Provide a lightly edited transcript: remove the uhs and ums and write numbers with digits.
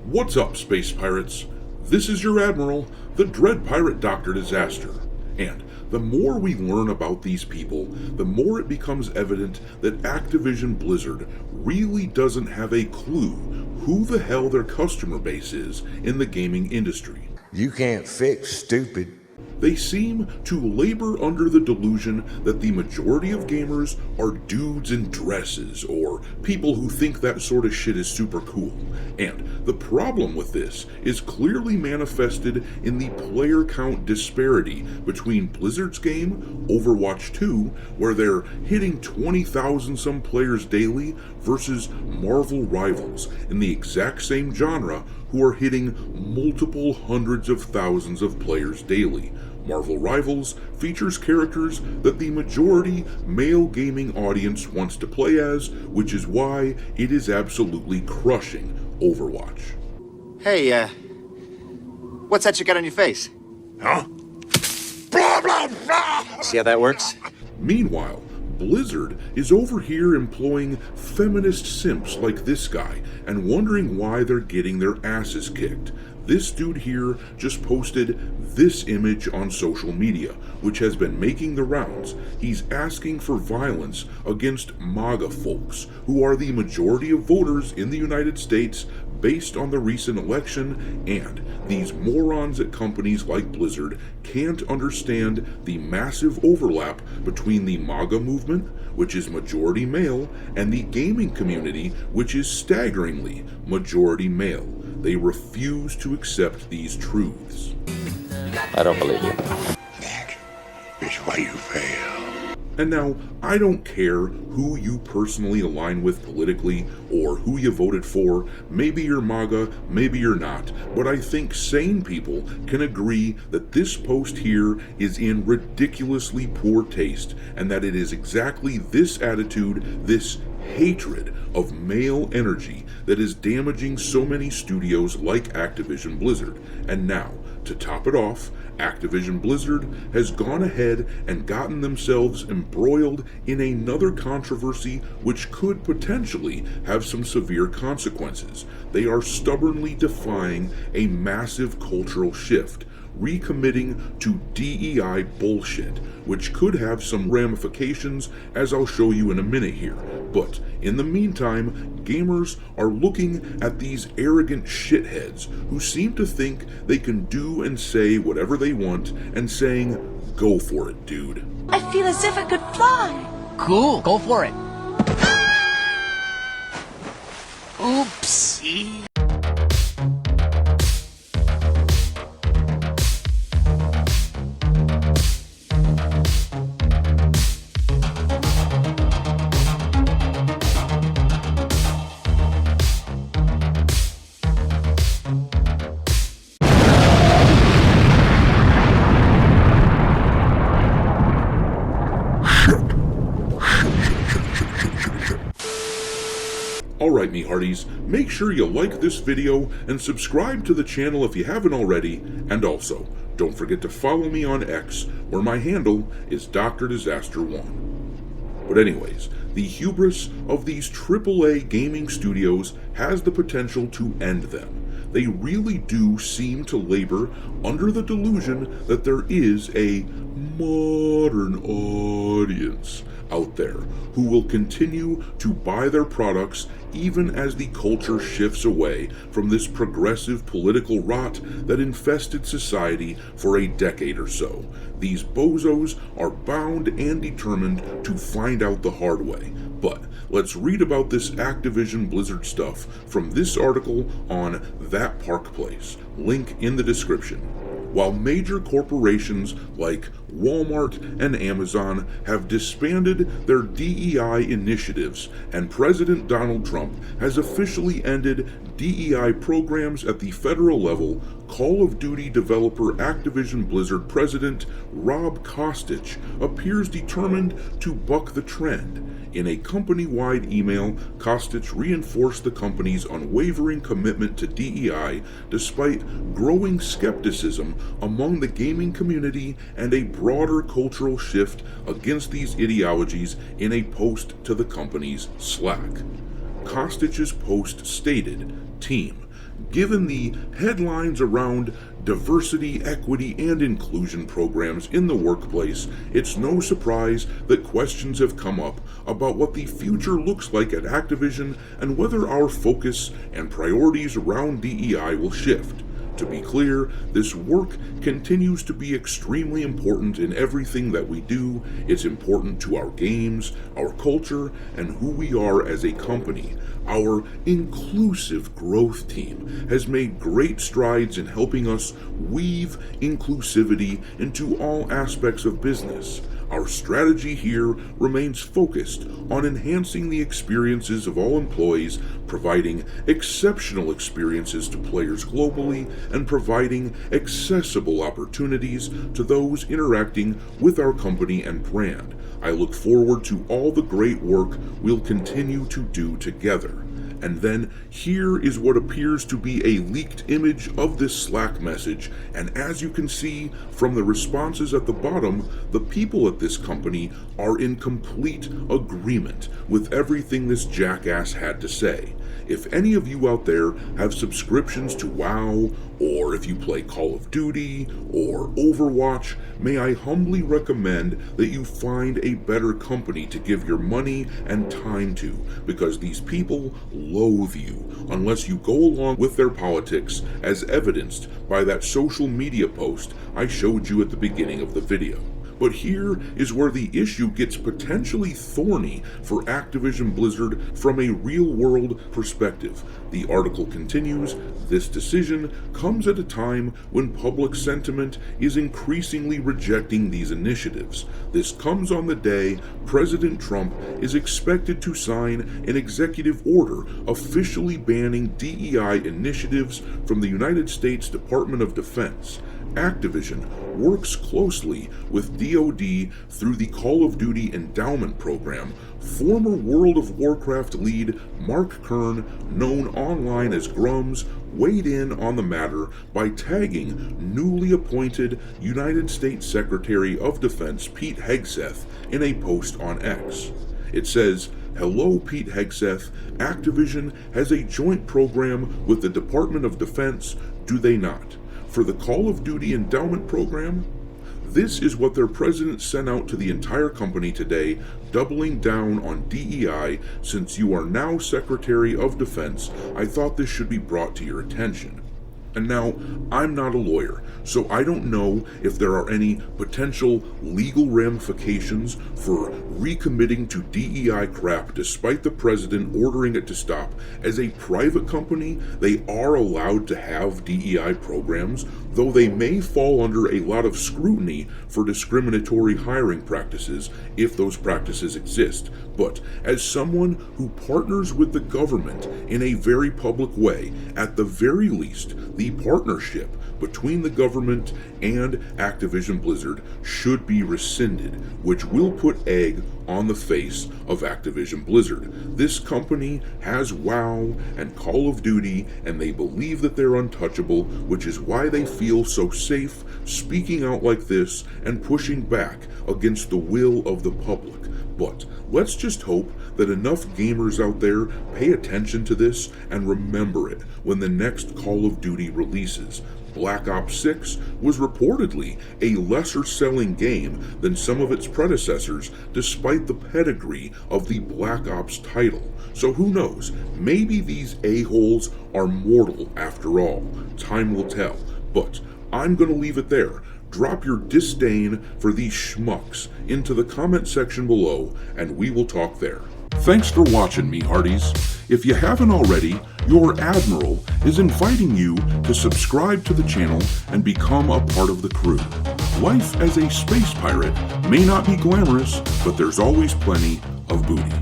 What's up, space pirates? This is your Admiral, the Dread Pirate Dr. Disaster. And the more we learn about these people, the more it becomes evident that Activision Blizzard really doesn't have a clue who the hell their customer base is in the gaming industry. You can't fix stupid. They seem to labor under the delusion that the majority of gamers are dudes in dresses or people who think that sort of shit is super cool. And the problem with this is clearly manifested in the player count disparity between Blizzard's game, Overwatch 2, where they're hitting 20,000 some players daily, versus Marvel rivals in the exact same genre who are hitting multiple hundreds of thousands of players daily. Marvel Rivals features characters that the majority male gaming audience wants to play as, which is why it is absolutely crushing Overwatch. Hey, what's that you got on your face? Huh? Blah, blah, blah! See how that works? Meanwhile, Blizzard is over here employing feminist simps like this guy and wondering why they're getting their asses kicked. This dude here just posted this image on social media, which has been making the rounds. He's asking for violence against MAGA folks, who are the majority of voters in the United States based on the recent election, and these morons at companies like Blizzard can't understand the massive overlap between the MAGA movement, which is majority male, and the gaming community, which is staggeringly majority male. They refuse to accept these truths. I don't believe you. That is why you fail. And now, I don't care who you personally align with politically or who you voted for. Maybe you're MAGA, maybe you're not. But I think sane people can agree that this post here is in ridiculously poor taste, and that it is exactly this attitude, this hatred of male energy, that is damaging so many studios like Activision Blizzard. And now, to top it off, Activision Blizzard has gone ahead and gotten themselves embroiled in another controversy which could potentially have some severe consequences. They are stubbornly defying a massive cultural shift, recommitting to DEI bullshit, which could have some ramifications, as I'll show you in a minute here. But in the meantime, gamers are looking at these arrogant shitheads who seem to think they can do and say whatever they want and saying, "Go for it, dude." I feel as if I could fly. Cool, go for it. Oopsie. Alright, me hearties, make sure you like this video and subscribe to the channel if you haven't already, and also, don't forget to follow me on X, where my handle is Dr. Disaster 1. But anyways, the hubris of these AAA gaming studios has the potential to end them. They really do seem to labor under the delusion that there is a modern audience out there who will continue to buy their products even as the culture shifts away from this progressive political rot that infested society for a decade or so. These bozos are bound and determined to find out the hard way. But let's read about this Activision Blizzard stuff from this article on That Park Place. Link in the description. While major corporations like Walmart and Amazon have disbanded their DEI initiatives, and President Donald Trump has officially ended DEI programs at the federal level, Call of Duty developer Activision Blizzard president Rob Kostich appears determined to buck the trend. In a company-wide email, Kostich reinforced the company's unwavering commitment to DEI despite growing skepticism among the gaming community and a broader cultural shift against these ideologies in a post to the company's Slack. Kostich's post stated, "Team, given the headlines around diversity, equity, and inclusion programs in the workplace, it's no surprise that questions have come up about what the future looks like at Activision and whether our focus and priorities around DEI will shift. To be clear, this work continues to be extremely important in everything that we do. It's important to our games, our culture, and who we are as a company. Our inclusive growth team has made great strides in helping us weave inclusivity into all aspects of business. Our strategy here remains focused on enhancing the experiences of all employees, providing exceptional experiences to players globally, and providing accessible opportunities to those interacting with our company and brand. I look forward to all the great work we'll continue to do together." And then here is what appears to be a leaked image of this Slack message, and as you can see from the responses at the bottom, the people at this company are in complete agreement with everything this jackass had to say. If any of you out there have subscriptions to WoW, or if you play Call of Duty or Overwatch, may I humbly recommend that you find a better company to give your money and time to, because these people loathe you unless you go along with their politics, as evidenced by that social media post I showed you at the beginning of the video. But here is where the issue gets potentially thorny for Activision Blizzard from a real-world perspective. The article continues, "This decision comes at a time when public sentiment is increasingly rejecting these initiatives. This comes on the day President Trump is expected to sign an executive order officially banning DEI initiatives from the United States Department of Defense. Activision works closely with DoD through the Call of Duty Endowment Program. Former World of Warcraft lead Mark Kern, known online as Grums, weighed in on the matter by tagging newly appointed United States Secretary of Defense Pete Hegseth in a post on X. It says, "Hello, Pete Hegseth. Activision has a joint program with the Department of Defense, do they not? For the Call of Duty Endowment Program?" This is what their president sent out to the entire company today, doubling down on DEI. Since you are now Secretary of Defense, I thought this should be brought to your attention. And now, I'm not a lawyer, so I don't know if there are any potential legal ramifications for recommitting to DEI crap despite the president ordering it to stop. As a private company, they are allowed to have DEI programs, though they may fall under a lot of scrutiny for discriminatory hiring practices if those practices exist. But as someone who partners with the government in a very public way, at the very least, the partnership between the government and Activision Blizzard should be rescinded, which will put egg on the face of Activision Blizzard. This company has WoW and Call of Duty, and they believe that they're untouchable, which is why they feel so safe speaking out like this and pushing back against the will of the public. But let's just hope that enough gamers out there pay attention to this and remember it when the next Call of Duty releases. Black Ops 6 was reportedly a lesser-selling game than some of its predecessors, despite the pedigree of the Black Ops title. So who knows, maybe these a-holes are mortal after all. Time will tell. But I'm gonna leave it there. Drop your disdain for these schmucks into the comment section below, and we will talk there. Thanks for watching me, Hearties. If you haven't already, your Admiral is inviting you to subscribe to the channel and become a part of the crew. Life as a space pirate may not be glamorous, but there's always plenty of booty.